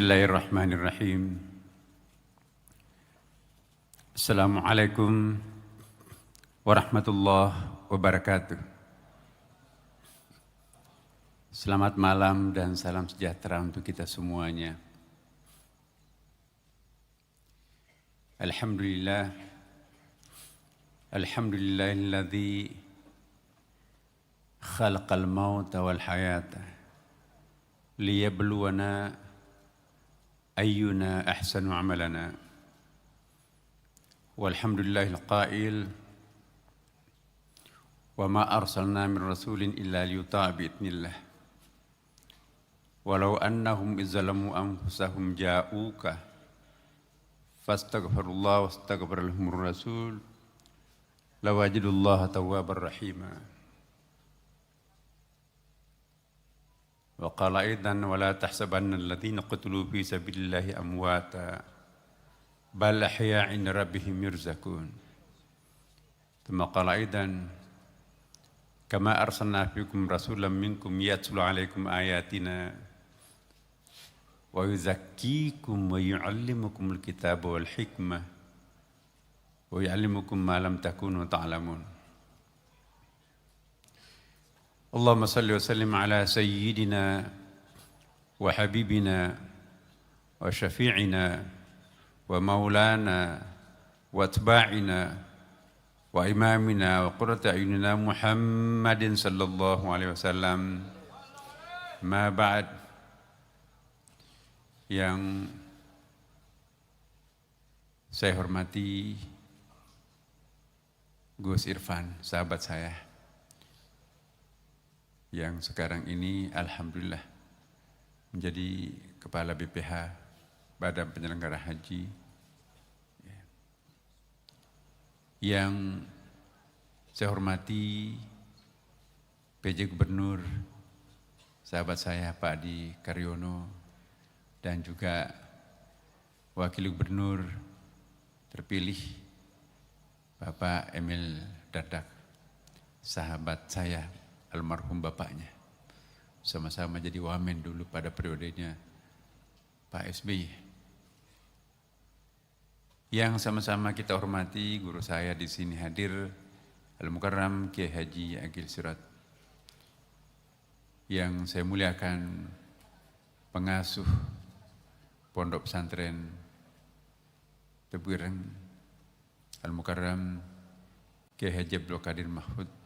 Bismillahirrahmanirrahim. Assalamualaikum warahmatullahi wabarakatuh. Selamat malam dan salam sejahtera untuk kita semuanya. Alhamdulillah. Alhamdulillahilladzi khalaqal mauta wal hayata liyabluwana ayyuna ahsanu amalana. Walhamdulillahil qail wa ma arsalna min rasulin illa liyuta'a bi'idznillah. Walau annahum izzalamu anfusahum ja'uka fastaghfirullah wastaghfara lahumur rasul lawajidullaha tawwabar rahima. Wa qala aidan wa la tahsabanna alladhina qutilu fi sabilillahi amwata bal ahya 'inda rabbihim yurzaqun. Thumma qala aidan kama arsalna fikum rasulan minkum yatlu 'alaikum ayatina wa yuzakkikum wa yu'allimukumul kitaba wal hikmah wa yu'allimukum ma lam takunu ta'lamun. Allahumma salli wa sallim ala sayyidina wa habibina wa syafi'ina wa maulana wa atba'ina wa imamina wa qurrati a'yunina Muhammadin sallallahu alaihi wasallam. Ma ba'd. Yang saya hormati Gus Irfan, sahabat saya, yang sekarang ini alhamdulillah menjadi Kepala BPH, Badan Penyelenggara Haji, yang saya hormati PJ Gubernur, sahabat saya Pak Adi Karyono, dan juga Wakil Gubernur terpilih Bapak Emil Dardak, sahabat saya, almarhum bapaknya. Sama-sama jadi wamen dulu pada periodenya Pak SBY. Yang sama-sama kita hormati guru saya di sini hadir, Al-Mukarram Kiai Haji Agil Sirat. Yang saya muliakan pengasuh Pondok Pesantren Tebuireng, Al-Mukarram Kiai Haji Abdul Qadir Mahfud.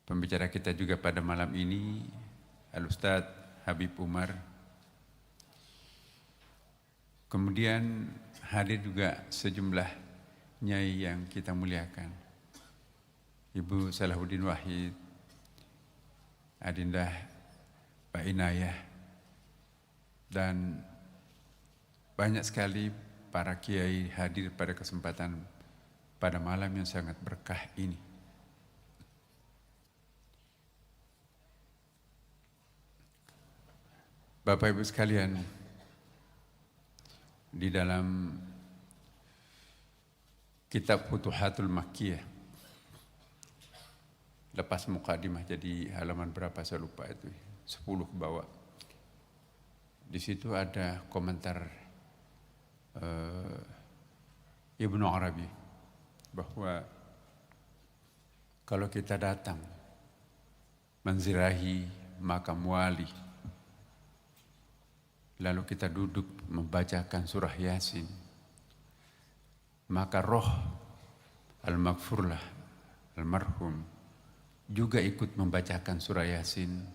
Pembicara kita juga pada malam ini Al-Ustadz Habib Umar. Kemudian hadir juga sejumlah nyai yang kita muliakan. Ibu Salahuddin Wahid, Adinda Pak Inayah, dan banyak sekali para kiai hadir pada kesempatan pada malam yang sangat berkah ini. Bapak Ibu sekalian, di dalam kitab Futuhatul Makkiyah, lepas mukadimah, jadi halaman berapa saya lupa itu, 10 ke bawah. Di situ ada komentar Ibnu Arabi bahwa kalau kita datang menziarahi makam wali, lalu kita duduk membacakan surah Yasin, maka roh al-maghfurlah, almarhum, juga ikut membacakan surah Yasin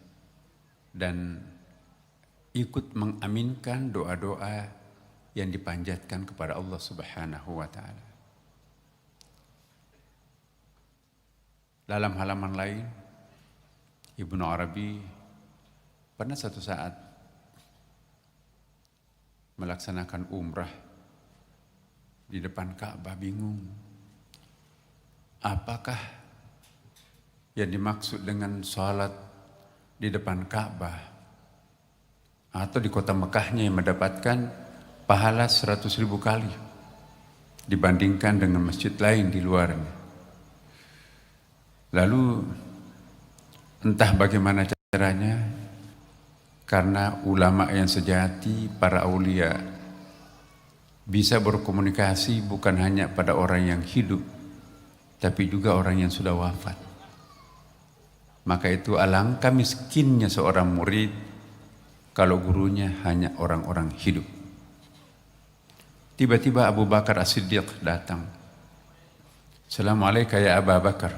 dan ikut mengaminkan doa-doa yang dipanjatkan kepada Allah Subhanahu wa Ta'ala. Dalam halaman lain, Ibnu Arabi pernah satu saat melaksanakan umrah di depan Ka'bah, bingung. Apakah yang dimaksud dengan sholat di depan Ka'bah atau di kota Mekahnya yang mendapatkan pahala 100.000 kali dibandingkan dengan masjid lain di luarnya? Lalu entah bagaimana caranya, Karena ulama yang sejati, para aulia, bisa berkomunikasi bukan hanya pada orang yang hidup, tapi juga orang yang sudah wafat. Maka itu alangkah miskinnya seorang murid kalau gurunya hanya orang-orang hidup. Tiba-tiba Abu Bakar As-Siddiq datang. Assalamualaikum ya Abu Bakar.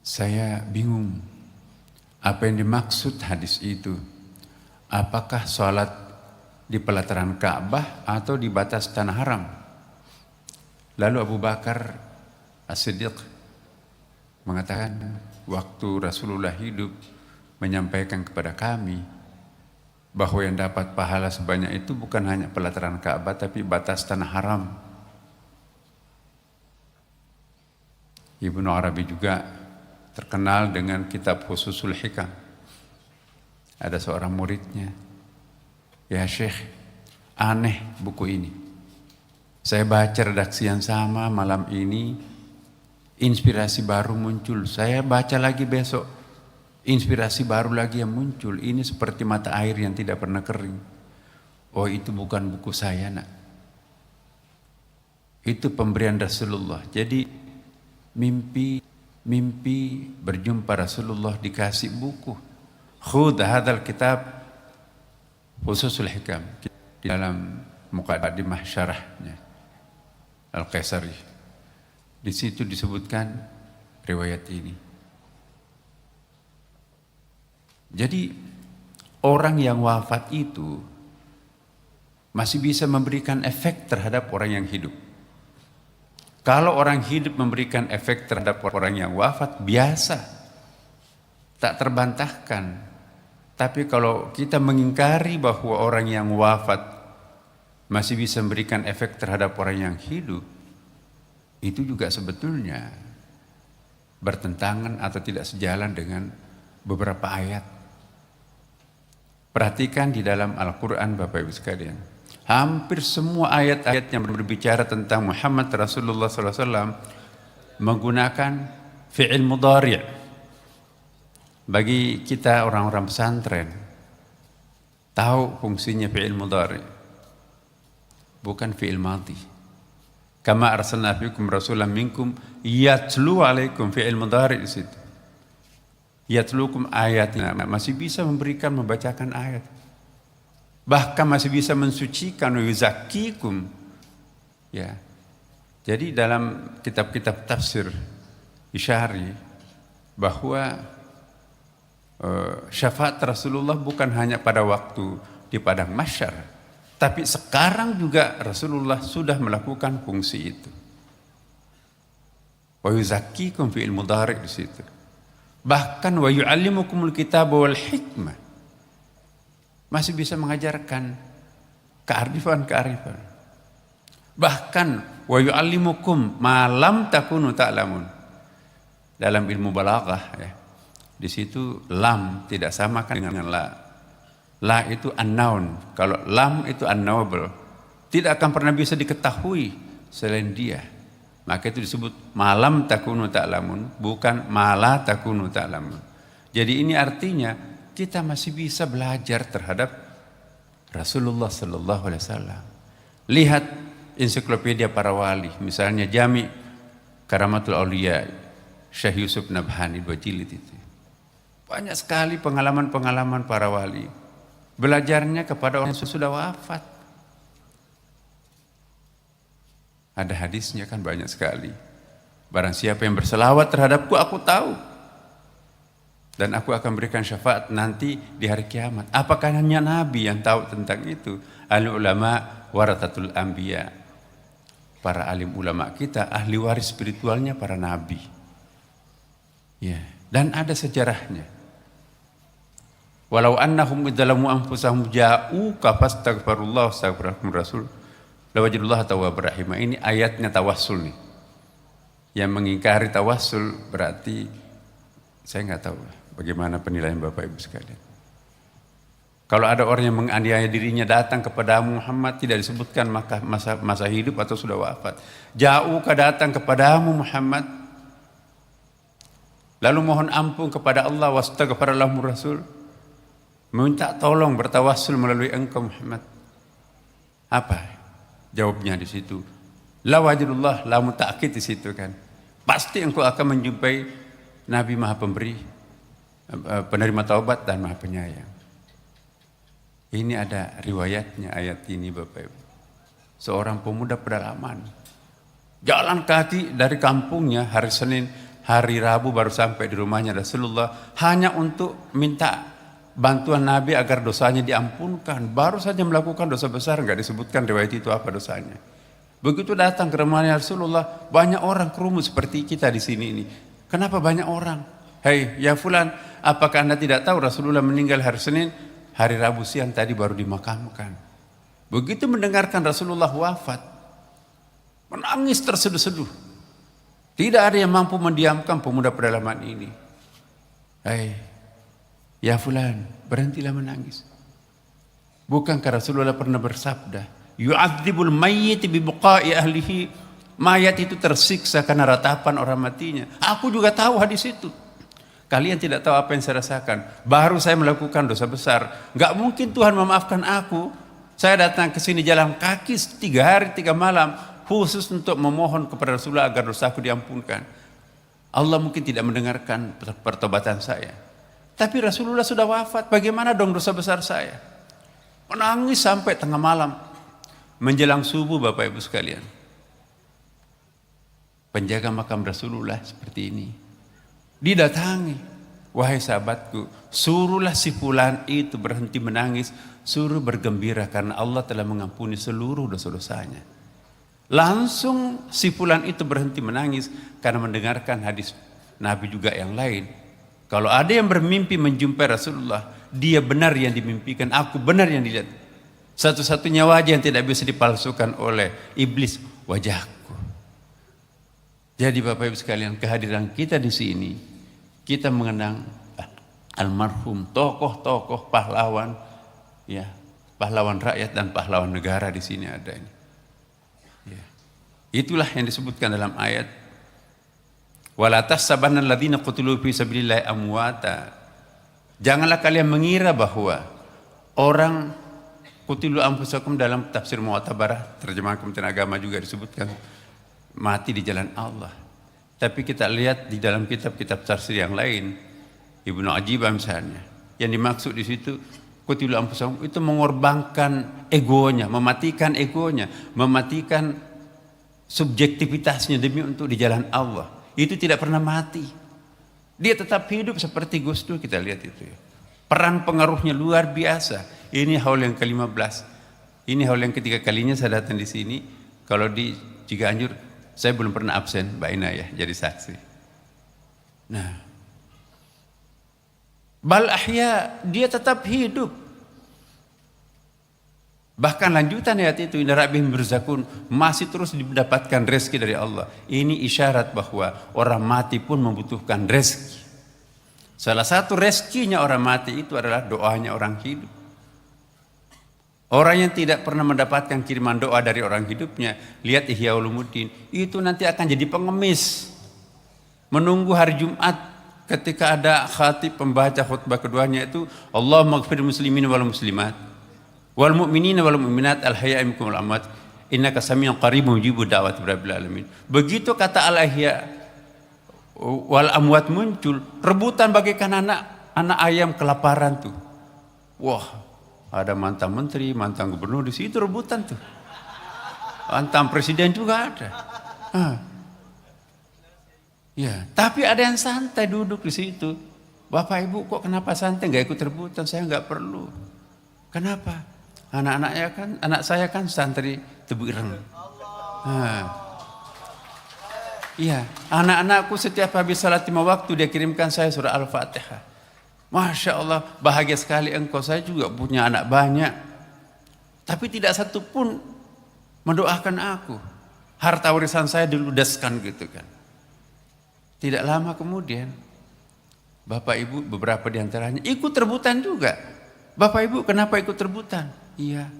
Saya bingung. Apa yang dimaksud hadis itu? Apakah sholat di pelataran Ka'bah atau di batas tanah haram? Lalu Abu Bakar As-Siddiq mengatakan, waktu Rasulullah hidup menyampaikan kepada kami bahwa yang dapat pahala sebanyak itu bukan hanya pelataran Ka'bah tapi batas tanah haram. Ibnu Arabi juga terkenal dengan kitab Fususul Hikam. Ada seorang muridnya, ya Syekh, aneh buku ini. Saya baca redaksi yang sama malam ini, inspirasi baru muncul. Saya baca lagi besok, inspirasi baru lagi yang muncul. Ini seperti mata air yang tidak pernah kering. Oh, itu bukan buku saya, nak. Itu pemberian Rasulullah. Jadi mimpi berjumpa Rasulullah, dikasih buku. Khudh hadzal kitab Fususul Hikam, di dalam muqaddimah syarahnya Al-Qaisari. Di situ disebutkan riwayat ini. Jadi orang yang wafat itu masih bisa memberikan efek terhadap orang yang hidup. Kalau orang hidup memberikan efek terhadap orang yang wafat, biasa, tak terbantahkan. Tapi kalau kita mengingkari bahwa orang yang wafat masih bisa memberikan efek terhadap orang yang hidup, itu juga sebetulnya bertentangan atau tidak sejalan dengan beberapa ayat. Perhatikan di dalam Al-Quran, Bapak Ibu sekalian. Hampir semua ayat-ayat yang berbicara tentang Muhammad Rasulullah SAW menggunakan fi'il mudhari'. Bagi kita orang-orang pesantren, tahu fungsinya fi'il mudhari', bukan fi'il madhi. Kama arsalna fikum rasulan minkum yatlu alaikum, fi'il mudhari' di situ. Yatlukum ayatina, masih bisa membacakan ayat. Bahkan masih bisa mensucikan, yuzakkikum. Ya. Jadi dalam kitab-kitab tafsir Isyari bahwa syafaat Rasulullah bukan hanya pada waktu di padang mahsyar, tapi sekarang juga Rasulullah sudah melakukan fungsi itu. Wa yuzakkikum fi'il mudhari' di situ. Bahkan wa yu'allimukumul kitaba wal hikmah. Masih bisa mengajarkan kearifan. Bahkan wa yu'allimukum ma lam takunu ta'lamun. Dalam ilmu balaghah ya. Di situ lam tidak sama kan dengan la. La itu unknown, kalau lam itu unknowable. Tidak akan pernah bisa diketahui selain dia. Maka itu disebut malam takunu ta'lamun, bukan mala takunu ta'lamun. Jadi ini artinya kita masih bisa belajar terhadap Rasulullah sallallahu alaihi wasallam. Lihat ensiklopedia para wali, misalnya Jami' Karamatul Auliya Syekh Yusuf Nabhani 2 jilid itu. Banyak sekali pengalaman-pengalaman para wali. Belajarnya kepada orang yang sudah wafat. Ada hadisnya kan banyak sekali. Barang siapa yang berselawat terhadapku, aku tahu. Dan aku akan berikan syafaat nanti di hari kiamat. Apakah hanya Nabi yang tahu tentang itu? Ahli ulama warathatul anbiya. Para alim ulama kita, ahli waris spiritualnya para Nabi. Ya. Dan ada sejarahnya. Walau annahum idzalamu anfusahum ja'uka fastaghfirullah wastaghfirahum rasul lawajidullah tawwabur rahim. Ini ayatnya tawassul nih. Yang mengingkari tawassul berarti saya nggak tahu bagaimana penilaian Bapak Ibu sekalian. Kalau ada orang yang menganiaya dirinya datang kepada Muhammad, tidak disebutkan masa hidup atau sudah wafat. Ja'uka datang kepadamu Muhammad, lalu mohon ampun kepada Allah, wastaghfir lahum rasul, Meminta tolong bertawassul melalui engkau Muhammad. Apa jawabnya di situ? La wajidullah, la muta'akid di situ kan. Pasti engkau akan menjumpai Nabi Maha Pemberi, penerima taubat dan Maha Penyayang. Ini ada riwayatnya ayat ini Bapak Ibu. Seorang pemuda pedalaman jalan kaki dari kampungnya hari Senin, hari Rabu baru sampai di rumahnya Rasulullah hanya untuk minta bantuan Nabi agar dosanya diampunkan. Baru saja melakukan dosa besar, enggak disebutkan riwayat itu apa dosanya. Begitu datang ke rumahnya Rasulullah, banyak orang kerumun seperti kita di sini ini. Kenapa banyak orang? Hei, ya fulan, apakah Anda tidak tahu Rasulullah meninggal hari Senin? Hari Rabu siang tadi baru dimakamkan. Begitu mendengarkan Rasulullah wafat, menangis terseduh-seduh. Tidak ada yang mampu mendiamkan pemuda pedalaman ini. Hei, ya fulan, berhentilah menangis. Bukankah Rasulullah pernah bersabda, yu'adzibul mayyit bi buqa'i ahlihi, mayat itu tersiksa karena ratapan orang matinya. Aku juga tahu hadis itu. Kalian tidak tahu apa yang saya rasakan. Baru saya melakukan dosa besar. Enggak mungkin Tuhan memaafkan aku. Saya datang ke sini jalan kaki 3 hari 3 malam khusus untuk memohon kepada Rasulullah agar dosaku diampunkan. Allah mungkin tidak mendengarkan pertobatan saya. Tapi Rasulullah sudah wafat. Bagaimana dong dosa besar saya? Menangis sampai tengah malam. Menjelang subuh Bapak Ibu sekalian. Penjaga makam Rasulullah seperti ini didatangi, wahai sahabatku, suruhlah si fulan itu berhenti menangis, suruh bergembira karena Allah telah mengampuni seluruh dosa-dosanya. Langsung si fulan itu berhenti menangis karena mendengarkan hadis Nabi juga yang lain. Kalau ada yang bermimpi menjumpai Rasulullah, dia benar yang dimimpikan, aku benar yang dilihat. Satu-satunya wajah yang tidak bisa dipalsukan oleh iblis, wajahku. Jadi Bapak Ibu sekalian, kehadiran kita di sini, kita mengenang almarhum tokoh-tokoh pahlawan, ya, pahlawan rakyat dan pahlawan negara di sini ada ini. Ya. Itulah yang disebutkan dalam ayat. Wala tahsabanna alladziina qutilu fi sabilillahi amwata. Janganlah kalian mengira bahwa orang qutilu anfusakum dalam tafsir Mu'tabarah, terjemahan Kementerian Agama juga disebutkan mati di jalan Allah. Tapi kita lihat di dalam kitab-kitab tafsir yang lain, Ibnu Ajibah misalnya, yang dimaksud di situ qutilu anfusakum itu mengorbankan egonya, mematikan egonya, mematikan subjektivitasnya demi untuk di jalan Allah. Itu tidak pernah mati. Dia tetap hidup seperti Gus Dur, kita lihat itu ya. Peran pengaruhnya luar biasa. Ini haul yang ke-15. Ini haul yang ketiga kalinya saya datang di sini. Kalau di Ciganjur saya belum pernah absen, Mbak Ina ya, jadi saksi. Nah, bal ahya, dia tetap hidup. Bahkan lanjutan ayat itu, inna rabbihim yurzaqun, masih terus mendapatkan rezeki dari Allah. Ini isyarat bahwa orang mati pun membutuhkan rezeki. Salah satu rezekinya orang mati itu adalah doanya orang hidup. Orang yang tidak pernah mendapatkan kiriman doa dari orang hidupnya, lihat Ihya Ulumuddin, itu nanti akan jadi pengemis. Menunggu hari Jumat ketika ada khatib pembaca khutbah keduanya itu, Allahumma ighfir muslimin wal muslimat wal mu'minina wal mu'minat al hayya minkum wal amwat innaka samiun qaribun mujibud da'wati rabbil alamin. Begitu kata al ahya wal amwat muncul, rebutan bagaikan anak ayam kelaparan tuh. Wah, ada mantan menteri, mantan gubernur di situ rebutan tuh. Mantan presiden juga ada. Ya, tapi ada yang santai duduk di situ. Bapak Ibu kok kenapa santai nggak ikut rebutan? Saya nggak perlu. Kenapa? Anak saya kan santri Tebu Ireng. Iya, anak-anakku setiap habis salat 5 waktu dia kirimkan saya surah Al-Fatihah. Masya Allah, bahagia sekali engkau. Saya juga punya anak banyak, tapi tidak satu pun mendoakan aku. Harta warisan saya diludaskan gitu kan. Tidak lama kemudian, Bapak Ibu beberapa diantaranya ikut rebutan juga. Bapak Ibu kenapa ikut rebutan? Iya,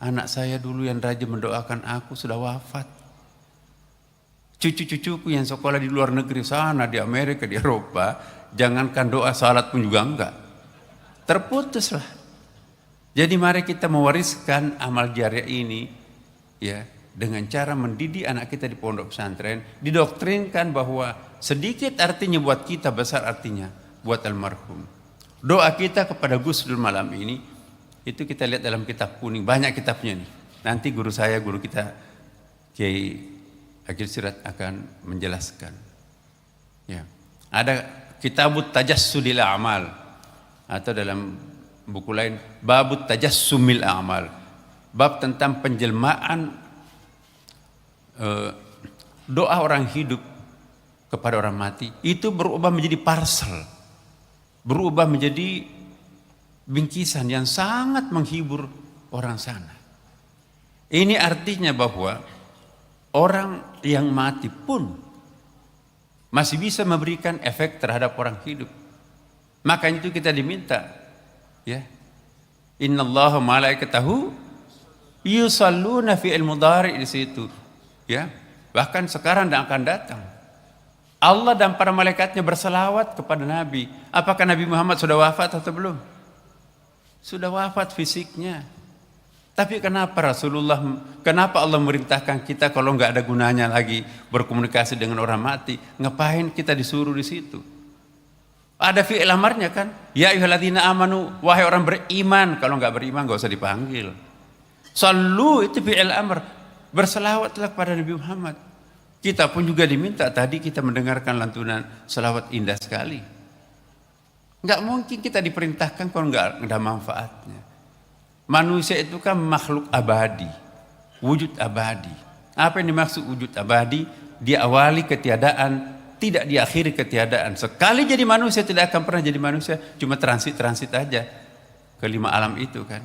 anak saya dulu yang rajin mendoakan aku sudah wafat. Cucu-cucuku yang sekolah di luar negeri sana, di Amerika, di Eropa, jangankan doa salat pun juga enggak. terputuslah. Jadi mari kita mewariskan amal jariah ini ya dengan cara mendidik anak kita di pondok pesantren, didoktrinkan bahwa sedikit artinya buat kita, besar artinya buat almarhum. Doa kita kepada Gus Dur malam ini itu kita lihat dalam kitab kuning, banyak kitabnya nih. Nanti guru kita Kiai Agil Sirat akan menjelaskan. Ya. Ada Kitabut Tajassudil A'mal atau dalam buku lain Babut Tajassumil A'mal. Bab tentang penjelmaan doa orang hidup kepada orang mati itu berubah menjadi parcel, berubah menjadi bingkisan yang sangat menghibur orang sana. Ini artinya bahwa orang yang mati pun masih bisa memberikan efek terhadap orang hidup. Makanya itu kita diminta, ya. Innallaha malaikatahu yusalluna fi'il mudhari di situ, ya. Bahkan sekarang dan akan datang. Allah dan para malaikatnya berselawat kepada Nabi. Apakah Nabi Muhammad sudah wafat atau belum? Sudah wafat fisiknya. Tapi kenapa Allah merintahkan kita kalau nggak ada gunanya lagi berkomunikasi dengan orang mati, ngapain kita disuruh di situ? Ada fi'il amarnya kan? Ya ayyuhalladzina amanu, wahai orang beriman. Kalau nggak beriman nggak usah dipanggil. Sallu itu fi'il amr, berselawatlah kepada Nabi Muhammad. Kita pun juga diminta, tadi kita mendengarkan lantunan selawat indah sekali. Nggak mungkin kita diperintahkan kalau nggak ada manfaatnya. Manusia itu kan makhluk abadi, wujud abadi. Apa yang dimaksud wujud abadi? Diawali ketiadaan, tidak diakhiri ketiadaan. Sekali jadi manusia tidak akan pernah jadi manusia, cuma transit aja ke 5 alam itu kan.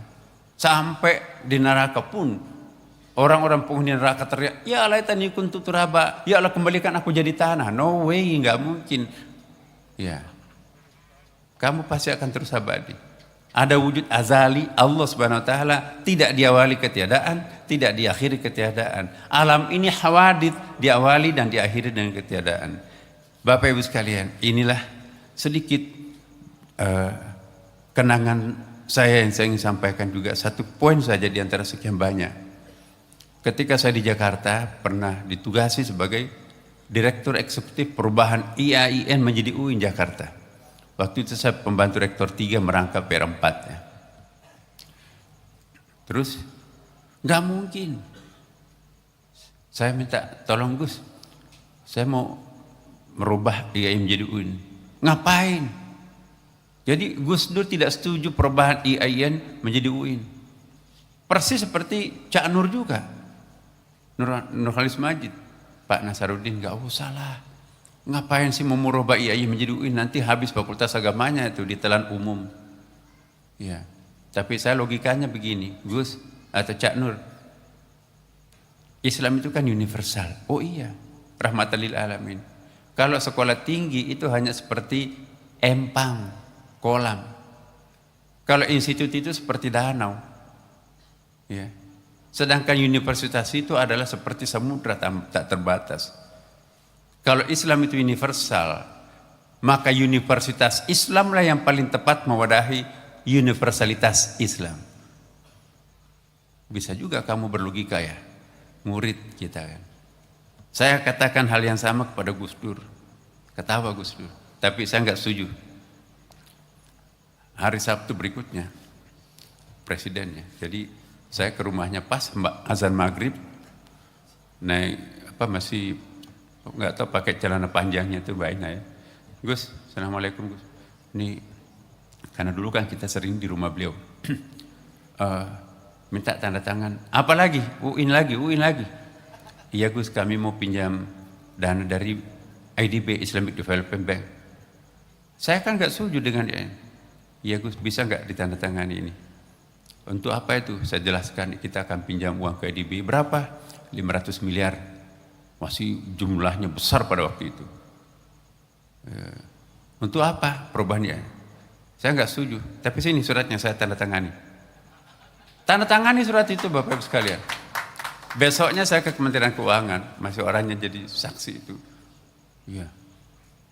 Sampai di neraka pun orang-orang penghuni neraka teriak, ya laitani kuntu turaba, ya Allah kembalikan aku jadi tanah. No way, nggak mungkin. Ya, kamu pasti akan terus abadi. Ada wujud azali, Allah Subhanahu wa taala tidak diawali ketiadaan, tidak diakhiri ketiadaan. Alam ini hawadith, diawali dan diakhiri dengan ketiadaan. Bapak Ibu sekalian, inilah sedikit kenangan saya yang saya ingin sampaikan juga, satu poin saja di antara sekian banyak. Ketika saya di Jakarta pernah ditugasi sebagai Direktur Eksekutif Perubahan IAIN menjadi UIN Jakarta. Waktu itu saya pembantu rektor 3 merangkap PR4 ya. Terus nggak mungkin. Saya minta tolong Gus, saya mau merubah IAIN menjadi UIN. Ngapain? Jadi Gus Dur tidak setuju perubahan IAIN menjadi UIN. Persis seperti Cak Nur juga. Nurhalis Majid. Pak Nasaruddin nggak usah lah. Ngapain sih mau merubah IAIN menjadi UIN, nanti habis fakultas agamanya itu ditelan umum. Ya. Tapi saya logikanya begini, Gus atau Cak Nur. Islam itu kan universal. Oh iya, rahmatan lil alamin. Kalau sekolah tinggi itu hanya seperti empang, kolam. Kalau institut itu seperti danau. Ya. Sedangkan universitas itu adalah seperti samudra tak terbatas. Kalau Islam itu universal, maka universitas Islamlah yang paling tepat mewadahi universalitas Islam. Bisa juga kamu berlogika ya, murid kita kan. Saya katakan hal yang sama kepada Gus Dur. Ketawa Gus Dur, tapi saya nggak setuju. Hari Sabtu berikutnya, presidennya. Jadi saya ke rumahnya pas azan maghrib, naik masih nggak tahu pakai celana panjangnya itu Mbak Ina ya. Gus, assalamualaikum Gus. Ini karena dulu kan kita sering di rumah beliau. Minta tanda tangan. Apa lagi? UIN lagi. Iya Gus, kami mau pinjam dana dari IDB, Islamic Development Bank. Saya kan nggak setuju dengan ini. Iya Gus, bisa nggak ditandatangani ini? Untuk apa itu? Saya jelaskan, kita akan pinjam uang ke IDB. Berapa? 500 miliar. Masih jumlahnya besar pada waktu itu. Untuk apa perubahannya? Saya nggak setuju. Tapi sini suratnya saya tanda tangani. Tanda tangani surat itu Bapak Ibu sekalian. Besoknya saya ke Kementerian Keuangan, masih orangnya jadi saksi itu. Iya.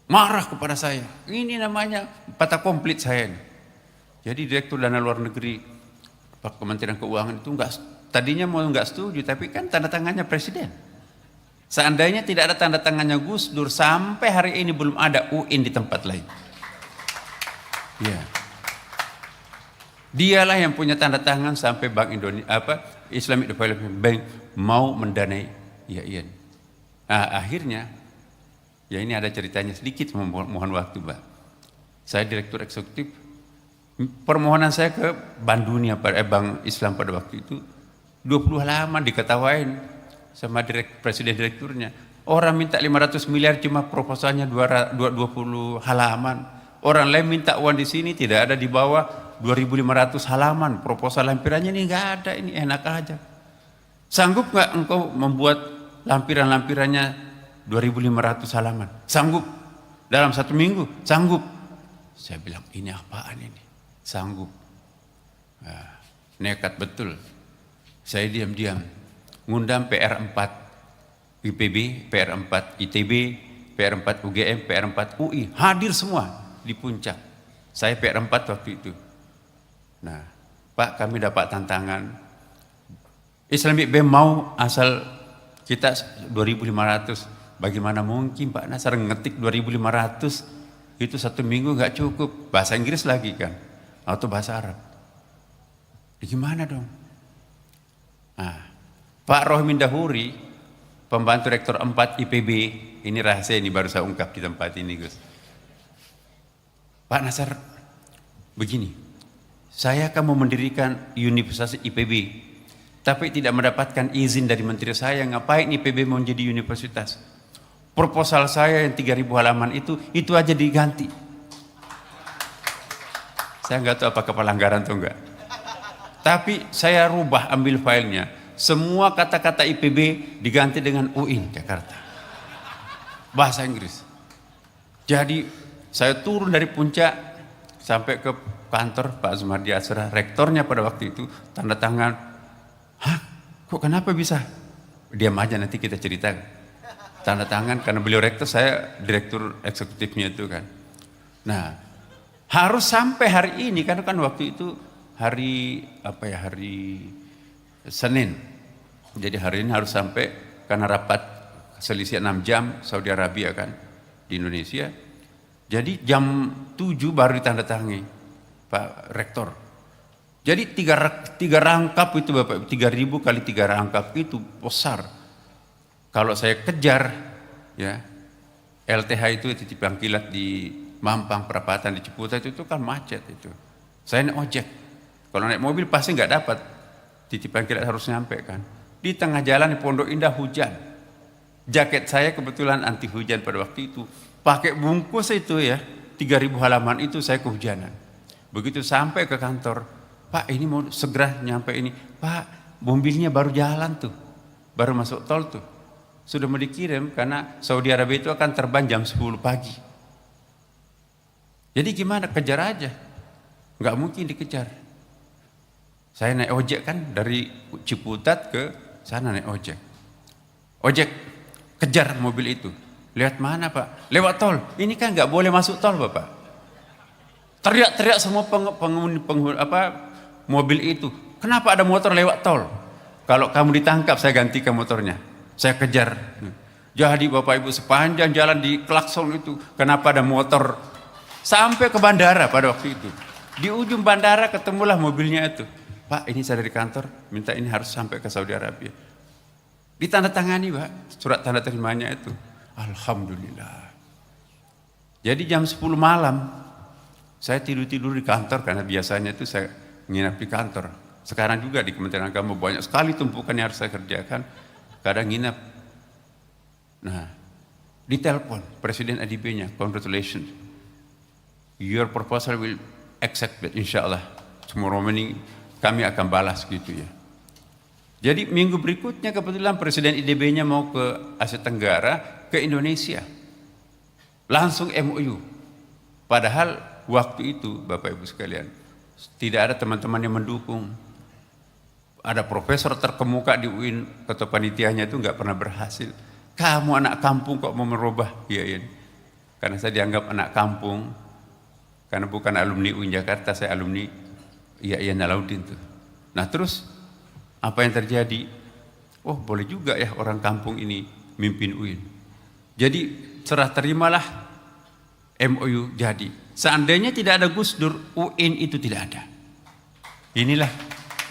Marah kepada saya. Ini namanya patah komplit saya ini. Jadi Direktur Dana Luar Negeri Pak Kementerian Keuangan itu tadinya mau nggak setuju, tapi kan tanda tangannya Presiden. Seandainya tidak ada tanda tangannya Gus Dur, sampai hari ini belum ada UIN di tempat lain. Ya. Dialah yang punya tanda tangan sampai Bank Indonesia, Islamic Development Bank mau mendanai IAIN. Nah, akhirnya, ya ini ada ceritanya sedikit, mohon waktu, Mbak. Saya Direktur Eksekutif, permohonan saya ke Bank Dunia, Bank Islam pada waktu itu, 20 halaman diketawain sama Presiden Direkturnya. Orang minta 500 miliar cuma proposalnya 20 halaman. Orang lain minta uang di sini tidak ada di bawah 2.500 halaman. Proposal lampirannya ini nggak ada, ini enak aja. Sanggup nggak engkau membuat lampiran-lampirannya 2.500 halaman? Sanggup. Dalam 1 minggu? Sanggup. Saya bilang, ini apaan ini? Sanggup. Nah, nekat betul. Saya diam-diam ngundang PR4 IPB, PR4 ITB, PR4 UGM, PR4 UI, hadir semua di puncak. Saya PR4 waktu itu. Nah, Pak, kami dapat tantangan. Islamic Bank mau asal kita 2.500. Bagaimana mungkin Pak Nasar ngetik 2.500? Itu 1 minggu nggak cukup. Bahasa Inggris lagi kan, atau bahasa Arab. Gimana dong? Nah, Pak Rohmin Dahuri, pembantu Rektor 4 IPB, ini rahasia, ini baru saya ungkap di tempat ini, Gus. Pak Nasar, begini, saya akan mau mendirikan Universitas IPB, tapi tidak mendapatkan izin dari menteri saya. Ngapain IPB mau menjadi universitas? Proposal saya yang 3.000 halaman itu aja diganti. Saya nggak tahu apakah pelanggaran atau enggak. Tapi saya rubah, ambil filenya. Semua kata-kata IPB diganti dengan UIN Jakarta. Bahasa Inggris. Jadi saya turun dari puncak sampai ke kantor Pak Zumardi Asra, rektornya pada waktu itu, tanda tangan. Hah? Kok kenapa bisa? Diam aja, nanti kita cerita. Tanda tangan karena beliau rektor, saya direktur eksekutifnya itu kan. Nah, harus sampai hari ini karena kan waktu itu hari Senin. Jadi hari ini harus sampai karena rapat selisih 6 jam Saudi Arabia kan di Indonesia. Jadi jam 7 baru ditandatangani Pak Rektor. Jadi tiga rangkap itu Bapak, 3.000 kali 3 rangkap itu besar. Kalau saya kejar ya, LTH itu titipan kilat di Mampang perapatan di Ciputat itu kan macet itu. Saya naik ojek. Kalau naik mobil pasti nggak dapat. Titipan kilat harus nyampe kan. Di tengah jalan di Pondok Indah hujan. Jaket saya kebetulan anti hujan pada waktu itu. Pakai bungkus itu ya, 3.000 halaman itu saya kehujanan. Begitu sampai ke kantor, Pak ini mau segera nyampe ini. Pak, mobilnya baru jalan tuh. Baru masuk tol tuh. Sudah mau dikirim karena Saudi Arabia itu akan terbang jam 10 pagi. Jadi gimana? Kejar aja. Nggak mungkin dikejar. Saya naik ojek kan dari Ciputat ke sana naik ojek. Ojek kejar mobil itu. Lihat mana Pak? Lewat tol. Ini kan nggak boleh masuk tol Bapak. Teriak-teriak semua penghuni mobil itu. Kenapa ada motor lewat tol? Kalau kamu ditangkap saya gantikan motornya. Saya kejar. Jadi Bapak Ibu sepanjang jalan di klakson itu. Kenapa ada motor? Sampai ke bandara pada waktu itu. Di ujung bandara ketemulah mobilnya itu. Pak ini saya dari kantor, minta ini harus sampai ke Saudi Arabia. Ditandatangani Pak, surat tanda terimanya itu. Alhamdulillah. Jadi jam 10 malam, saya tidur-tidur di kantor, karena biasanya itu saya nginap di kantor. Sekarang juga di Kementerian Agama banyak sekali tumpukan yang harus saya kerjakan, kadang nginap. Nah, ditelepon Presiden ADB-nya, congratulations. Your proposal will accepted insya Allah. Tomorrow morning kami akan balas gitu ya. Jadi minggu berikutnya kebetulan Presiden IDB-nya mau ke Asia Tenggara, ke Indonesia. Langsung MOU. Padahal waktu itu Bapak Ibu sekalian, tidak ada teman-teman yang mendukung. Ada profesor terkemuka di UIN, ketua panitianya itu nggak pernah berhasil. Kamu anak kampung kok mau merubah? Iya. Karena saya dianggap anak kampung. Karena bukan alumni UIN Jakarta, saya alumni IAIN Alauddin tuh. Nah terus apa yang terjadi? Oh boleh juga ya orang kampung ini mimpin UIN. Jadi serah terimalah MOU jadi. Seandainya tidak ada Gus Dur, UIN itu tidak ada. Inilah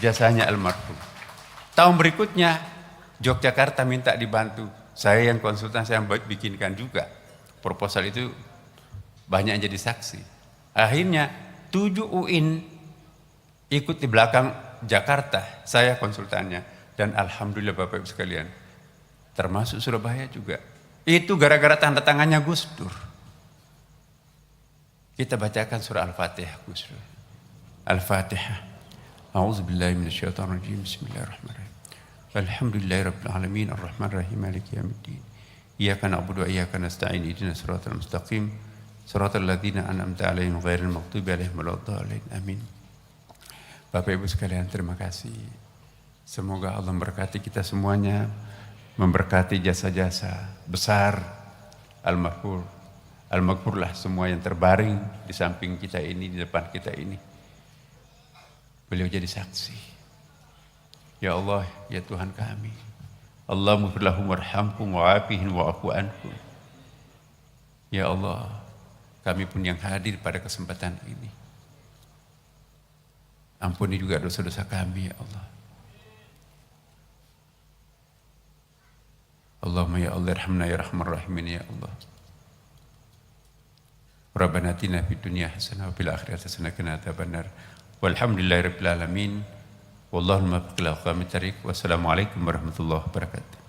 jasanya almarhum. Tahun berikutnya Yogyakarta minta dibantu. Saya yang konsultan, saya yang bikinkan juga. Proposal itu banyak yang jadi saksi. Akhirnya 7 UIN ikut di belakang Jakarta, saya konsultannya. Dan alhamdulillah Bapak Ibu sekalian, termasuk Surabaya juga. Itu gara-gara tanda tangannya Gus Dur. Kita bacakan surah Al-Fatihah Gus Dur. Al-Fatihah. A'udzubillahi minasyaitonirrajim. Bismillahirrahmanirrahim. Alhamdulillahirabbil alamin arrahmanirrahim maliki yaumiddin. Iyyaka na'budu wa iyyaka nasta'in ihdinas siratal mustaqim siratal ladzina an'amta 'alaihim ghairil maghdubi 'alaihim waladdallin. Amin. Bapak Ibu sekalian, terima kasih. Semoga Allah memberkati kita semuanya, memberkati jasa-jasa besar almarhum. Al-Maghfurlah semua yang terbaring di samping kita ini, di depan kita ini. Beliau jadi saksi. Ya Allah, ya Tuhan kami. Allahumma ighfir lahum warhamhum wa'afihim wa'fu anhum. Ya Allah, kami pun yang hadir pada kesempatan ini. Ampuni juga dosa-dosa kami, ya Allah. Allahumma ya Allah, irhamna ya rahman rahimin ya Allah. Rabbana atina fid dunya hasanah wa fil akhirati hasanah wa qina adzabannar. Walhamdulillahirabbil alamin. Wallahul muwaffiq ila aqwamit thariq. Wassalamualaikum warahmatullahi wabarakatuh.